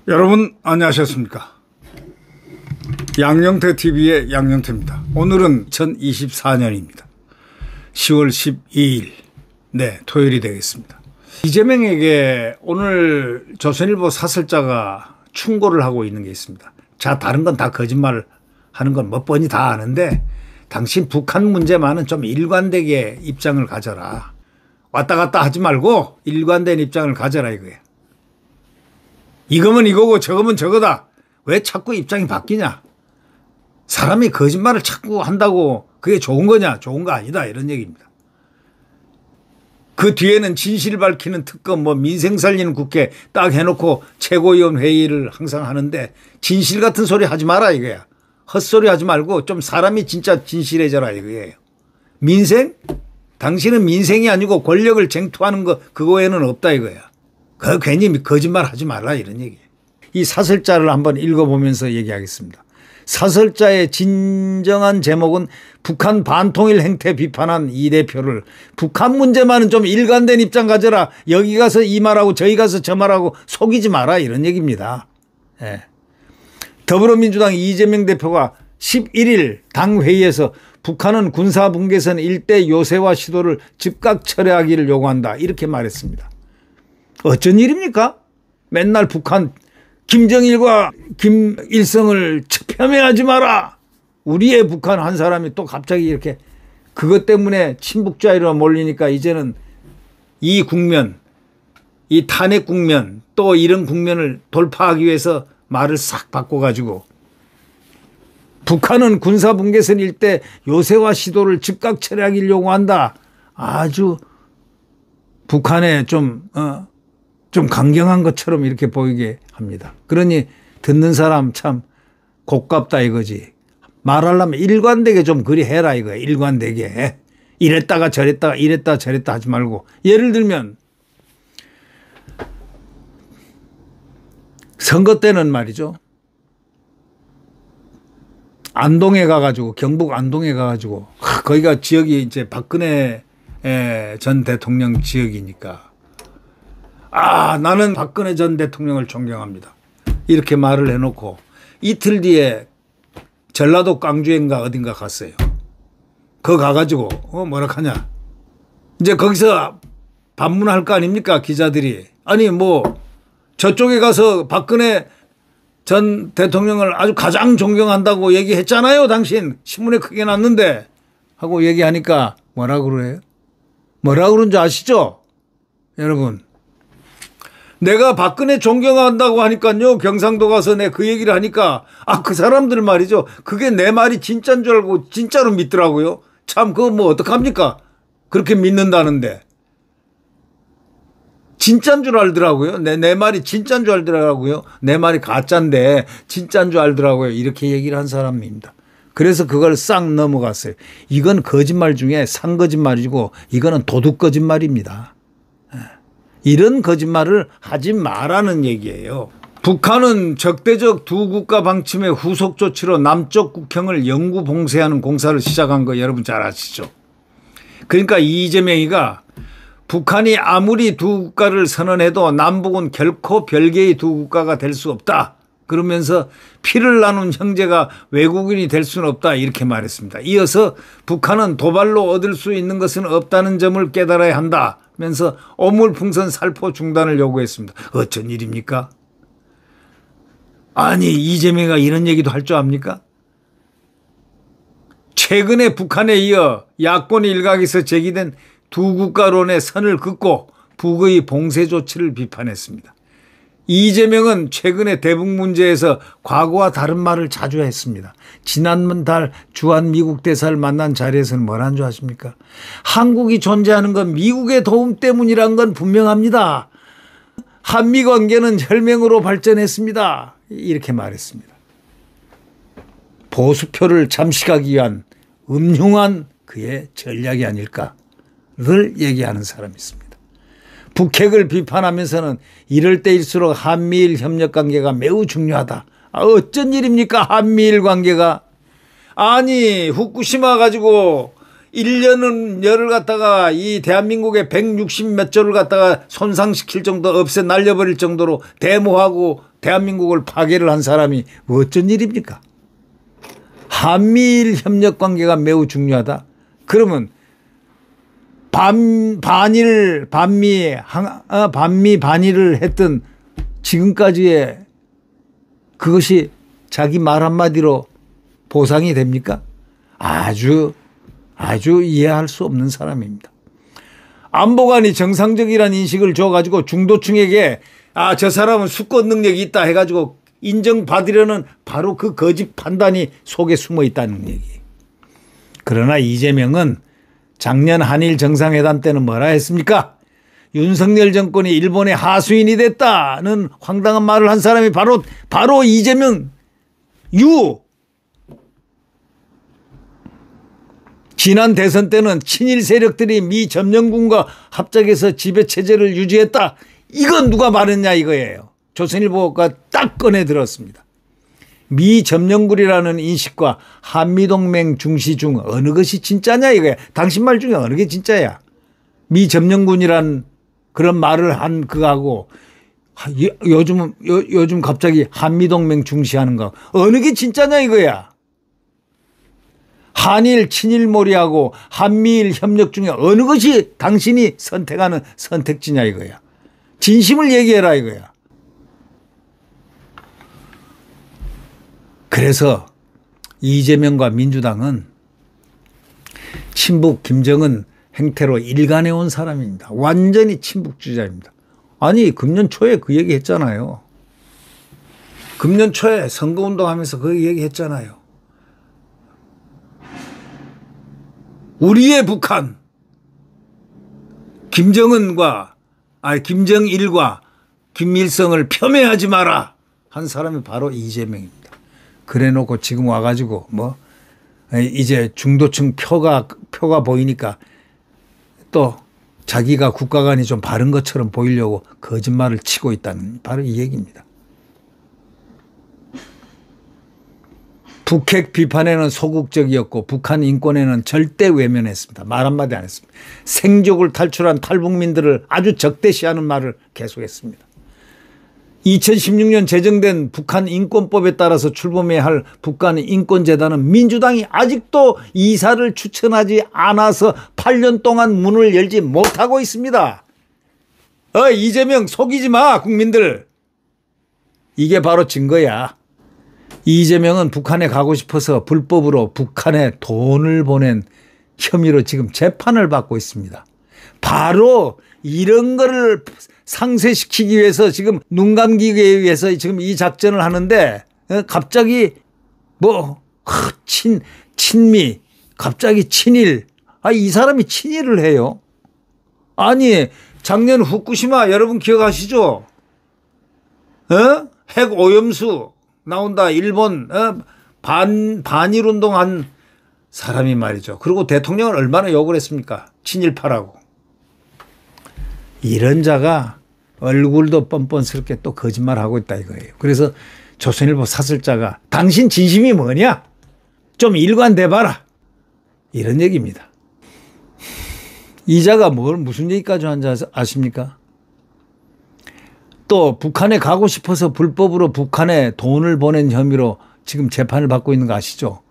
여러분 안녕하셨습니까? 양영태 TV의 양영태입니다. 오늘은 2024년입니다. 10월 12일 네 토요일이 되겠습니다. 이재명에게 오늘 조선일보 사설자가 충고를 하고 있는 게 있습니다. 자, 다른 건 다 거짓말 하는 건 뭐 뻔히 다 아는데 당신 북한 문제만은 좀 일관되게 입장을 가져라. 왔다 갔다 하지 말고 일관된 입장을 가져라 이거예요. 이거면 이거고 저거면 저거다. 왜 자꾸 입장이 바뀌냐. 사람이 거짓말을 자꾸 한다고 그게 좋은 거냐. 좋은 거 아니다. 이런 얘기입니다. 그 뒤에는 진실 밝히는 특검 뭐 민생 살리는 국회 딱 해놓고 최고위원 회의를 항상 하는데 진실 같은 소리 하지 마라 이거야. 헛소리 하지 말고 좀 사람이 진짜 진실해져라 이거예요. 민생? 당신은 민생이 아니고 권력을 쟁투하는 거 그거 외에는 없다 이거야. 그 괜히 거짓말 하지 말라 이런 얘기예요. 이 사설자를 한번 읽어보면서 얘기하겠습니다. 사설자의 진정한 제목은 북한 반통일 행태 비판한 이 대표를 북한 문제만은 좀 일관된 입장 가져라. 여기 가서 이 말하고 저기 가서 저 말하고 속이지 마라 이런 얘기입니다. 예. 더불어민주당 이재명 대표가 11일 당회의에서 북한은 군사분계선 일대 요새화 시도를 즉각 철회하기를 요구한다 이렇게 말했습니다. 어쩐 일입니까? 맨날 북한 김정일과 김일성을 폄훼하지 마라. 우리의 북한 한 사람이 또 갑자기 이렇게 그것 때문에 친북자유로 몰리니까 이제는 이 국면, 이 탄핵 국면 또 이런 국면을 돌파하기 위해서 말을 싹 바꿔가지고 북한은 군사분계선 일대 요새화 시도를 즉각 철회하기를 요구한다. 아주 북한에 좀 강경한 것처럼 이렇게 보이게 합니다. 그러니 듣는 사람 참 곱깝다 이거지. 말하려면 일관되게 좀 그리 해라 이거야. 일관되게. 이랬다가 저랬다가 이랬다 저랬다 하지 말고. 예를 들면 선거 때는 말이죠. 안동에 가가지고 경북 안동에 가가지고 거기가 지역이 이제 박근혜 전 대통령 지역이니까 나는 박근혜 전 대통령을 존경합니다. 이렇게 말을 해놓고 이틀 뒤에 전라도 광주인가 어딘가 갔어요. 그거 가가지고 뭐라 하냐. 이제 거기서 반문할 거 아닙니까 기자들이. 아니 뭐 저쪽에 가서 박근혜 전 대통령을 아주 가장 존경한다고 얘기했잖아요. 당신 신문에 크게 났는데 하고 얘기하니까 뭐라 그래요? 뭐라 그런지 아시죠? 여러분. 내가 박근혜 존경한다고 하니까요. 경상도 가서 내 그 얘기를 하니까 그 사람들 말이죠. 그게 내 말이 진짜인 줄 알고 진짜로 믿더라고요. 참 그거 뭐 어떡합니까? 그렇게 믿는다는데. 진짜인 줄 알더라고요. 내 말이 진짜인 줄 알더라고요. 내 말이 가짜인데 진짜인 줄 알더라고요. 이렇게 얘기를 한 사람입니다. 그래서 그걸 싹 넘어갔어요. 이건 거짓말 중에 상거짓말이고 이거는 도둑 거짓말입니다. 이런 거짓말을 하지 말라는 얘기예요. 북한은 적대적 두 국가 방침의 후속 조치로 남쪽 국경을 영구 봉쇄하는 공사를 시작한 거 여러분 잘 아시죠? 그러니까 이재명이가 북한이 아무리 두 국가를 선언해도 남북은 결코 별개의 두 국가가 될 수 없다. 그러면서 피를 나눈 형제가 외국인이 될 수는 없다 이렇게 말했습니다. 이어서 북한은 도발로 얻을 수 있는 것은 없다는 점을 깨달아야 한다면서 오물풍선 살포 중단을 요구했습니다. 어쩐 일입니까? 아니 이재명이가 이런 얘기도 할 줄 압니까? 최근에 북한에 이어 야권 일각에서 제기된 두 국가론의 선을 긋고 북의 봉쇄 조치를 비판했습니다. 이재명은 최근에 대북 문제에서 과거와 다른 말을 자주 했습니다. 지난달 주한 미국 대사를 만난 자리에서는 뭐라는 줄 아십니까? 한국이 존재하는 건 미국의 도움 때문이란 건 분명합니다. 한미 관계는 혈맹으로 발전했습니다. 이렇게 말했습니다. 보수표를 잠식하기 위한 음흉한 그의 전략이 아닐까를 얘기하는 사람이 있습니다. 북핵을 비판하면서는 이럴 때일수록 한미일 협력 관계가 매우 중요하다. 어쩐 일입니까? 한미일 관계가. 아니 후쿠시마 가지고 1년은 열을 갖다가 이 대한민국의 160 몇 조를 갖다가 손상시킬 정도 없애 날려버릴 정도로 데모하고 대한민국을 파괴를 한 사람이 어쩐 일입니까? 한미일 협력 관계가 매우 중요하다. 그러면 반미 반일을 했던 지금까지의 그것이 자기 말 한마디로 보상이 됩니까? 아주 이해할 수 없는 사람입니다. 안보관이 정상적이라는 인식을 줘가지고 중도층에게 저 사람은 수권 능력이 있다 해가지고 인정받으려는 바로 그 거짓 판단이 속에 숨어 있다는 얘기. 그러나 이재명은 작년 한일 정상회담 때는 뭐라 했습니까? 윤석열 정권이 일본의 하수인이 됐다는 황당한 말을 한 사람이 바로 이재명 지난 대선 때는 친일 세력들이 미 점령군과 합작해서 지배체제를 유지했다. 이건 누가 말했냐 이거예요. 조선일보가 딱 꺼내 들었습니다. 미 점령군이라는 인식과 한미동맹 중시 중 어느 것이 진짜냐 이거야. 당신 말 중에 어느 게 진짜야. 미 점령군이란 그런 말을 한 그거하고 요즘 갑자기 한미동맹 중시하는 거 어느 게 진짜냐 이거야. 한일 친일몰이하고 한미일 협력 중에 어느 것이 당신이 선택하는 선택지냐 이거야. 진심을 얘기해라 이거야. 그래서 이재명과 민주당은 친북 김정은 행태로 일관해 온 사람입니다. 완전히 친북주의자입니다. 아니 금년 초에 그 얘기 했잖아요. 금년 초에 선거운동하면서 그 얘기 했잖아요. 우리의 북한 김정일과 김일성을 폄훼하지 마라 한 사람이 바로 이재명입니다. 그래놓고 지금 와가지고 이제 중도층 표가 보이니까 또 자기가 국가관이 좀 바른 것처럼 보이려고 거짓말을 치고 있다는 바로 이 얘기입니다. 북핵 비판에는 소극적이었고 북한 인권에는 절대 외면했습니다. 말 한마디 안 했습니다. 생족을 탈출한 탈북민들을 아주 적대시하는 말을 계속했습니다. 2016년 제정된 북한 인권법에 따라서 출범해야 할 북한 인권재단은 민주당이 아직도 이사를 추천하지 않아서 8년 동안 문을 열지 못하고 있습니다. 이재명 속이지 마 국민들. 이게 바로 증거야. 이재명은 북한에 가고 싶어서 불법으로 북한에 돈을 보낸 혐의로 지금 재판을 받고 있습니다. 바로 이런 거를 상쇄시키기 위해서 지금 눈 감기기 위해서 지금 이 작전을 하는데 갑자기 친미 갑자기 친일 이 사람이 친일을 해요. 아니 작년 후쿠시마 여러분 기억하시죠? 핵 오염수 나온다 일본 반일 운동한 사람이 말이죠. 그리고 대통령을 얼마나 욕을 했습니까? 친일파라고. 이런 자가 얼굴도 뻔뻔스럽게 또 거짓말하고 있다 이거예요. 그래서 조선일보 사설자가 당신 진심이 뭐냐? 좀 일관돼봐라. 이런 얘기입니다. 이 자가 무슨 얘기까지 한지 아십니까? 또 북한에 가고 싶어서 불법으로 북한에 돈을 보낸 혐의로 지금 재판을 받고 있는 거 아시죠?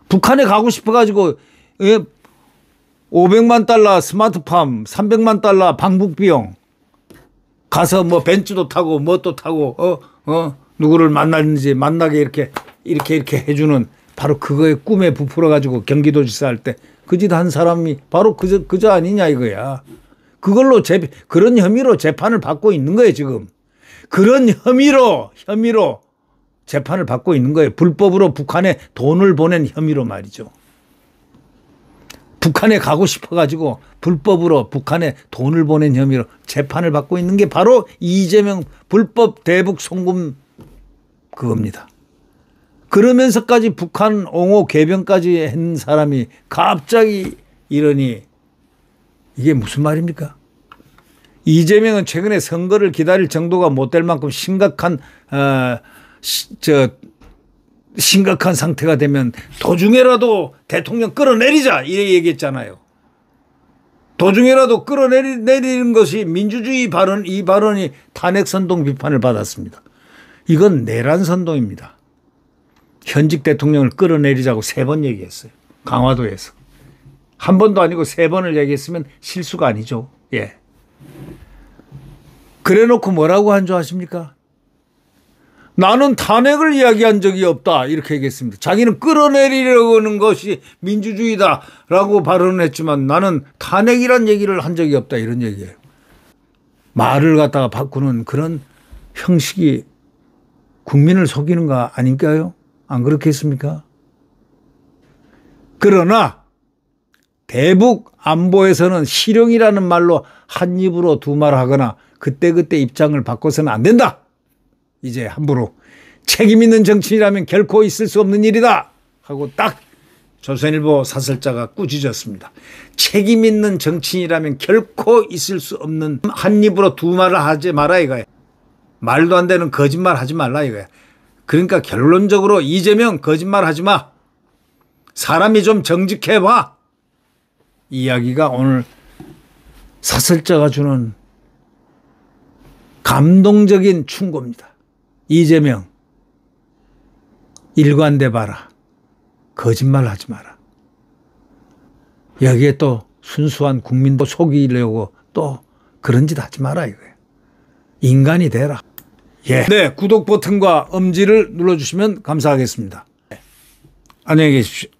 북한에 가고 싶어가지고 500만 달러 스마트팜 300만 달러 방북 비용 가서 벤츠도 타고 뭣도 타고 누구를 만나는지 만나게 이렇게 해주는 바로 그거에 꿈에 부풀어 가지고 경기도지사 할 때 그 짓 한 사람이 바로 그저 아니냐 이거야. 그걸로 그런 혐의로 재판을 받고 있는 거예요 지금. 그런 혐의로 재판을 받고 있는 거예요. 불법으로 북한에 돈을 보낸 혐의로 말이죠. 북한에 가고 싶어가지고 불법으로 북한에 돈을 보낸 혐의로 재판을 받고 있는 게 바로 이재명 불법 대북 송금 그겁니다. 그러면서까지 북한 옹호 개병까지 한 사람이 갑자기 이러니 이게 무슨 말입니까? 이재명은 최근에 선거를 기다릴 정도가 못 될 만큼 심각한 심각한 상태가 되면 도중에라도 대통령 끌어내리자 이래 얘기했잖아요. 도중에라도 끌어내리는 것이 민주주의 발언, 이 발언이 탄핵 선동 비판을 받았습니다. 이건 내란 선동입니다. 현직 대통령을 끌어내리자고 3번 얘기했어요. 강화도에서. 한 번도 아니고 3번을 얘기했으면 실수가 아니죠. 예. 그래 놓고 뭐라고 한 줄 아십니까? 나는 탄핵을 이야기한 적이 없다. 이렇게 얘기했습니다. 자기는 끌어내리려고 하는 것이 민주주의다라고 발언을 했지만 나는 탄핵이란 얘기를 한 적이 없다. 이런 얘기예요. 말을 갖다가 바꾸는 그런 형식이 국민을 속이는 거 아닌가요? 안 그렇겠습니까? 그러나 대북 안보에서는 실형이라는 말로 한 입으로 두 말 하거나 그때그때 입장을 바꿔서는 안 된다. 이제 함부로 책임 있는 정치인이라면 결코 있을 수 없는 일이다 하고 딱 조선일보 사설자가 꾸짖었습니다. 책임 있는 정치인이라면 결코 있을 수 없는 한 입으로 두 말을 하지 마라 이거야. 말도 안 되는 거짓말 하지 말라 이거야. 그러니까 결론적으로 이재명 거짓말 하지 마. 사람이 좀 정직해봐. 이야기가 오늘 사설자가 주는 감동적인 충고입니다. 이재명 일관돼 봐라. 거짓말 하지 마라. 여기에 또 순수한 국민도 속이려고 또 그런 짓 하지 마라 이거예요. 인간이 되라. 예. 네, 구독 버튼과 엄지를 눌러주시면 감사하겠습니다. 안녕히 계십시오.